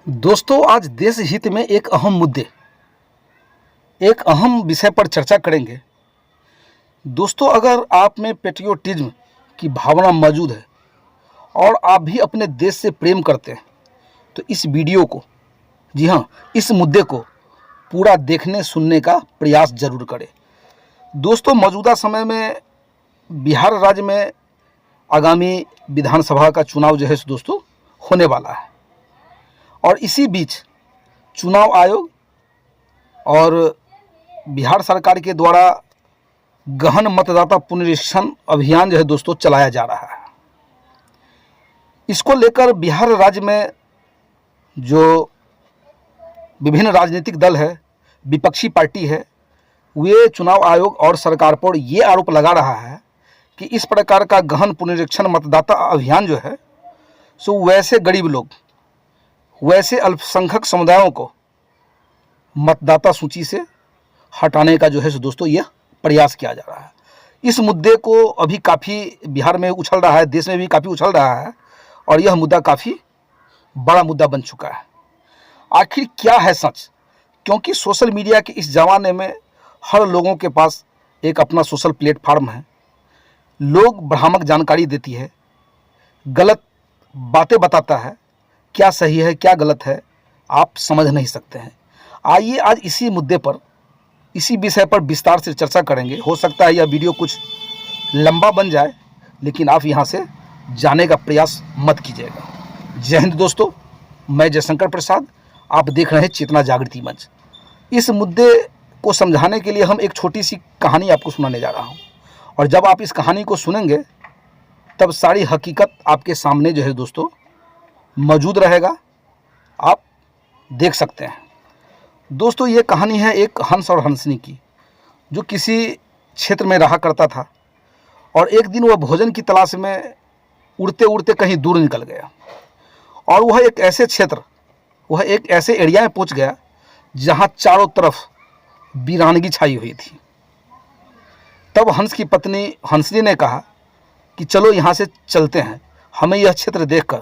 दोस्तों, आज देश हित में एक अहम मुद्दे, एक अहम विषय पर चर्चा करेंगे। दोस्तों, अगर आप में पेट्रियोटिज्म की भावना मौजूद है और आप भी अपने देश से प्रेम करते हैं तो इस वीडियो को, जी हाँ, इस मुद्दे को पूरा देखने सुनने का प्रयास जरूर करें। दोस्तों, मौजूदा समय में बिहार राज्य में आगामी विधानसभा का चुनाव जो है दोस्तों होने वाला है और इसी बीच चुनाव आयोग और बिहार सरकार के द्वारा गहन मतदाता पुनरीक्षण अभियान जो है दोस्तों चलाया जा रहा है। इसको लेकर बिहार राज्य में जो विभिन्न राजनीतिक दल है, विपक्षी पार्टी है, वे चुनाव आयोग और सरकार पर ये आरोप लगा रहा है कि इस प्रकार का गहन पुनरीक्षण मतदाता अभियान जो है सो वैसे गरीब लोग, वैसे अल्पसंख्यक समुदायों को मतदाता सूची से हटाने का जो है दोस्तों यह प्रयास किया जा रहा है। इस मुद्दे को अभी काफ़ी बिहार में उछल रहा है, देश में भी काफ़ी उछल रहा है और यह मुद्दा काफ़ी बड़ा मुद्दा बन चुका है। आखिर क्या है सच? क्योंकि सोशल मीडिया के इस ज़माने में हर लोगों के पास एक अपना सोशल प्लेटफार्म है। लोग भ्रामक जानकारी देती है, गलत बातें बताता है, क्या सही है क्या गलत है आप समझ नहीं सकते हैं। आइए आज इसी मुद्दे पर, इसी विषय पर विस्तार से चर्चा करेंगे। हो सकता है यह वीडियो कुछ लंबा बन जाए, लेकिन आप यहाँ से जाने का प्रयास मत कीजिएगा। जय हिंद दोस्तों, मैं जयशंकर प्रसाद, आप देख रहे हैं चेतना जागृति मंच। इस मुद्दे को समझाने के लिए हम एक छोटी सी कहानी आपको सुनाने जा रहा हूँ और जब आप इस कहानी को सुनेंगे तब सारी हकीकत आपके सामने जो है दोस्तों मौजूद रहेगा, आप देख सकते हैं। दोस्तों, ये कहानी है एक हंस और हंसनी की, जो किसी क्षेत्र में रहा करता था और एक दिन वह भोजन की तलाश में उड़ते उड़ते कहीं दूर निकल गया और वह एक ऐसे एरिया में पहुंच गया जहां चारों तरफ वीरानगी छाई हुई थी। तब हंस की पत्नी हंसनी ने कहा कि चलो यहाँ से चलते हैं, हमें यह क्षेत्र देखकर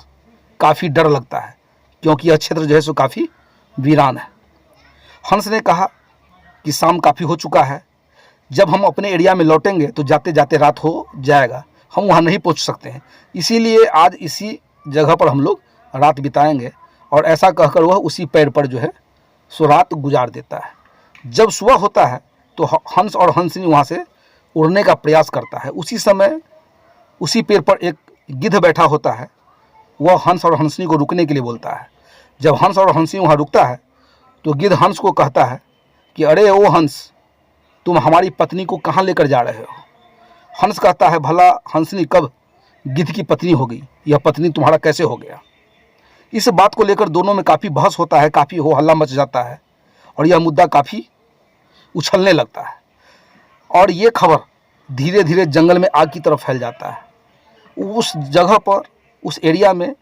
काफ़ी डर लगता है क्योंकि यह क्षेत्र जो है सो काफ़ी वीरान है। हंस ने कहा कि शाम काफ़ी हो चुका है, जब हम अपने एरिया में लौटेंगे तो जाते जाते रात हो जाएगा, हम वहाँ नहीं पहुँच सकते हैं, इसीलिए आज इसी जगह पर हम लोग रात बिताएंगे। और ऐसा कहकर वह उसी पेड़ पर जो है सो रात गुजार देता है। जब सुबह होता है तो हंस और हंसनी वहाँ से उड़ने का प्रयास करता है। उसी समय उसी पेड़ पर एक गिद्ध बैठा होता है। वह हंस और हंसनी को रुकने के लिए बोलता है। जब हंस और हंसनी वहाँ रुकता है तो गिद्ध हंस को कहता है कि अरे ओ हंस, तुम हमारी पत्नी को कहाँ लेकर जा रहे हो? हंस कहता है, भला हंसनी कब गिद्ध की पत्नी हो गई? यह पत्नी तुम्हारा कैसे हो गया? इस बात को लेकर दोनों में काफ़ी बहस होता है, काफ़ी हो हल्ला मच जाता है और यह मुद्दा काफ़ी उछलने लगता है और ये खबर धीरे धीरे जंगल में आग की तरफ फैल जाता है। उस जगह पर, उस एरिया में,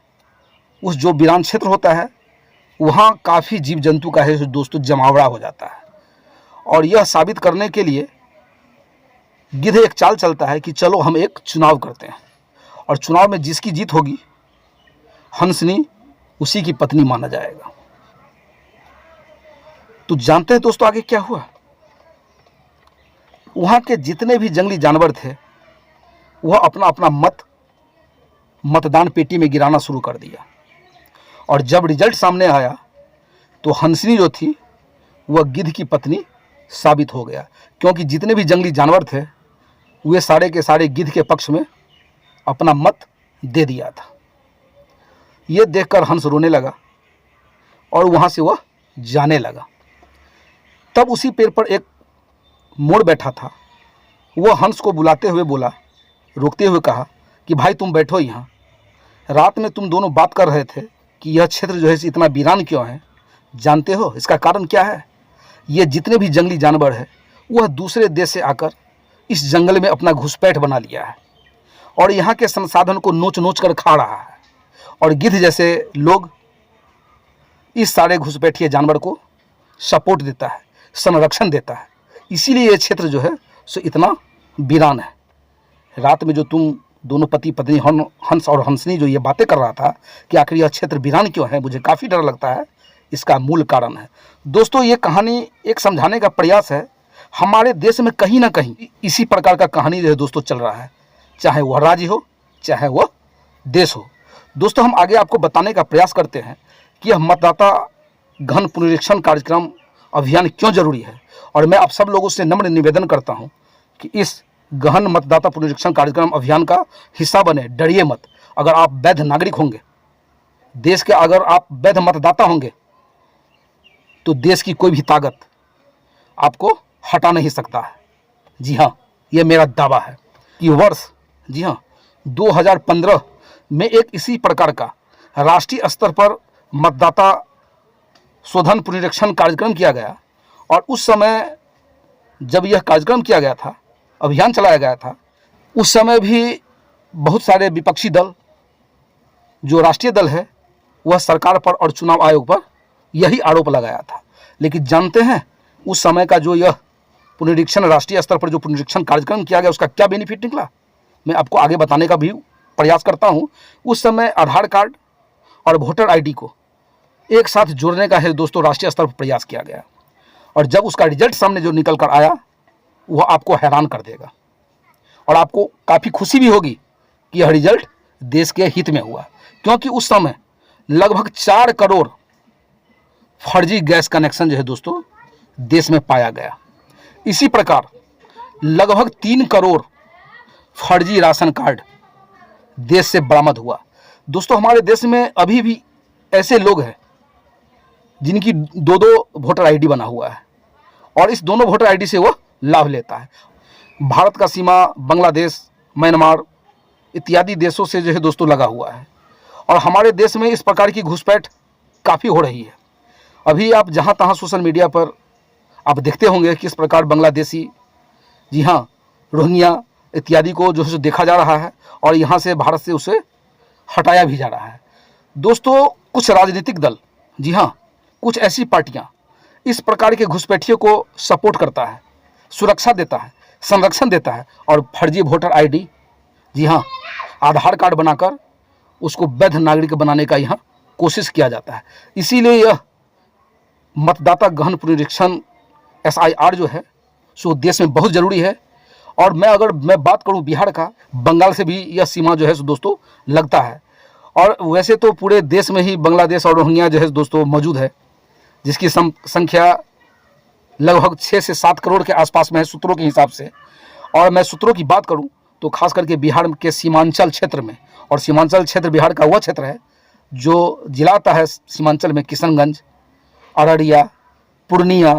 उस जो वीरान क्षेत्र होता है वहाँ काफ़ी जीव जंतु का है दोस्तों जमावड़ा हो जाता है और यह साबित करने के लिए गिद्ध एक चाल चलता है कि चलो हम एक चुनाव करते हैं और चुनाव में जिसकी जीत होगी हंसनी उसी की पत्नी माना जाएगा। तो जानते हैं दोस्तों आगे क्या हुआ? वहाँ के जितने भी जंगली जानवर थे वह अपना अपना मतदान पेटी में गिराना शुरू कर दिया और जब रिजल्ट सामने आया तो हंसनी जो थी वह गिद्ध की पत्नी साबित हो गया, क्योंकि जितने भी जंगली जानवर थे वे सारे के सारे गिद्ध के पक्ष में अपना मत दे दिया था। ये देखकर हंस रोने लगा और वहाँ से वह जाने लगा। तब उसी पेड़ पर एक मोर बैठा था। वह हंस को बुलाते हुए बोला, रोकते हुए कहा कि भाई तुम बैठो यहाँ। रात में तुम दोनों बात कर रहे थे कि यह क्षेत्र जो है इतना वीरान क्यों है, जानते हो इसका कारण क्या है? ये जितने भी जंगली जानवर है वह दूसरे देश से आकर इस जंगल में अपना घुसपैठ बना लिया है और यहाँ के संसाधन को नोच नोच कर खा रहा है और गिद्ध जैसे लोग इस सारे घुसपैठिए जानवर को सपोर्ट देता है, संरक्षण देता है। इसीलिए ये क्षेत्र जो है सो इतना वीरान है। रात में जो तुम दोनों पति पत्नी हंस और हंसनी जो ये बातें कर रहा था कि आखिर यह क्षेत्र वीरान क्यों है, मुझे काफ़ी डर लगता है, इसका मूल कारण है। दोस्तों, ये कहानी एक समझाने का प्रयास है। हमारे देश में कहीं ना कहीं इसी प्रकार का कहानी जो है दोस्तों चल रहा है, चाहे वह राज्य हो चाहे वह देश हो। दोस्तों, हम आगे आपको बताने का प्रयास करते हैं कि यह मतदाता गहन पुनरीक्षण कार्यक्रम अभियान क्यों जरूरी है। और मैं आप सब लोगों से नम्र निवेदन करता हूं कि इस गहन मतदाता पुनरीक्षण कार्यक्रम अभियान का हिस्सा बने। डरिए मत। अगर आप वैध नागरिक होंगे, देश के अगर आप वैध मतदाता होंगे, तो देश की कोई भी ताकत आपको हटा नहीं सकता है। जी हाँ, ये मेरा दावा है कि वर्ष 2015 में एक इसी प्रकार का राष्ट्रीय स्तर पर मतदाता शोधन पुनरीक्षण कार्यक्रम किया गया। और उस समय जब यह कार्यक्रम किया गया था, अभियान चलाया गया था, उस समय भी बहुत सारे विपक्षी दल, जो राष्ट्रीय दल है, वह सरकार पर और चुनाव आयोग पर यही आरोप लगाया था। लेकिन जानते हैं उस समय का जो यह पुनरीक्षण, राष्ट्रीय स्तर पर जो पुनरीक्षण कार्यक्रम किया गया, उसका क्या बेनिफिट निकला, मैं आपको आगे बताने का भी प्रयास करता हूं। उस समय आधार कार्ड और वोटर आईडी को एक साथ जोड़ने का है दोस्तों राष्ट्रीय स्तर पर प्रयास किया गया। और जब उसका रिजल्ट सामने जो निकल कर आया, वह आपको हैरान कर देगा और आपको काफ़ी खुशी भी होगी कि यह रिजल्ट देश के हित में हुआ। क्योंकि उस समय लगभग 4 करोड़ फर्जी गैस कनेक्शन जो है दोस्तों देश में पाया गया। इसी प्रकार लगभग 3 करोड़ फर्जी राशन कार्ड देश से बरामद हुआ। दोस्तों, हमारे देश में अभी भी ऐसे लोग हैं जिनकी 2-2 वोटर आईडी बना हुआ है और इस दोनों वोटर आईडी से वह लाभ लेता है। भारत का सीमा बांग्लादेश, म्यांमार इत्यादि देशों से जो है दोस्तों लगा हुआ है और हमारे देश में इस प्रकार की घुसपैठ काफ़ी हो रही है। अभी आप जहाँ तहाँ सोशल मीडिया पर आप देखते होंगे कि इस प्रकार बांग्लादेशी, जी हाँ, रोहिंग्या इत्यादि को जो है देखा जा रहा है और यहाँ से भारत से उसे हटाया भी जा रहा है। दोस्तों, कुछ राजनीतिक दल, जी हाँ, कुछ ऐसी पार्टियाँ इस प्रकार के घुसपैठियों को सपोर्ट करता है, सुरक्षा देता है, संरक्षण देता है और फर्जी वोटर आईडी, जी हाँ, आधार कार्ड बनाकर उसको वैध नागरिक बनाने का यहाँ कोशिश किया जाता है। इसीलिए यह मतदाता गहन पुनरीक्षण SIR जो है सो देश में बहुत ज़रूरी है। और मैं बात करूं बिहार का, बंगाल से भी यह सीमा जो है सो दोस्तों लगता है। और वैसे तो पूरे देश में ही बांग्लादेश और रोहिंग्या जो है दोस्तों मौजूद है, जिसकी संख्या लगभग 6 से 7 करोड़ के आसपास में है सूत्रों के हिसाब से। और मैं सूत्रों की बात करूं तो खास करके बिहार के सीमांचल क्षेत्र में, और सीमांचल क्षेत्र बिहार का वह क्षेत्र है जो जिला आता है सीमांचल में किशनगंज, अररिया, पूर्णिया,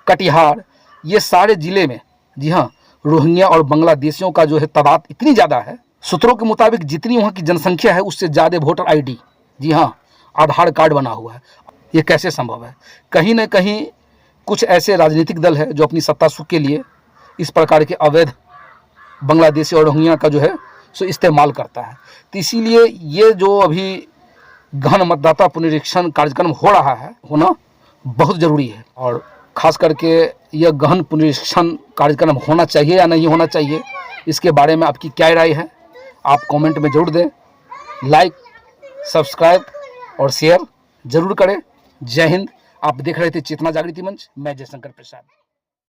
कटिहार, ये सारे ज़िले में, जी हाँ, रोहिंग्या और बांग्लादेशियों का जो है तादाद इतनी ज़्यादा है, सूत्रों के मुताबिक जितनी वहाँ की जनसंख्या है उससे ज़्यादा वोटर आईडी, जी हाँ, आधार कार्ड बना हुआ है। ये कैसे संभव है? कहीं न कहीं कुछ ऐसे राजनीतिक दल है जो अपनी सत्ता सुख के लिए इस प्रकार के अवैध बांग्लादेशी और रोहिंग्या का जो है सो इस्तेमाल करता है। तो इसीलिए ये जो अभी गहन मतदाता पुनरीक्षण कार्यक्रम हो रहा है, होना बहुत ज़रूरी है। और ख़ास करके यह गहन पुनरीक्षण कार्यक्रम होना चाहिए या नहीं होना चाहिए, इसके बारे में आपकी क्या राय है, आप कमेंट में ज़रूर दें। लाइक, सब्सक्राइब और शेयर ज़रूर करें। जय हिंद। आप देख रहे थे चेतना जागृति मंच, मैं जयशंकर प्रसाद।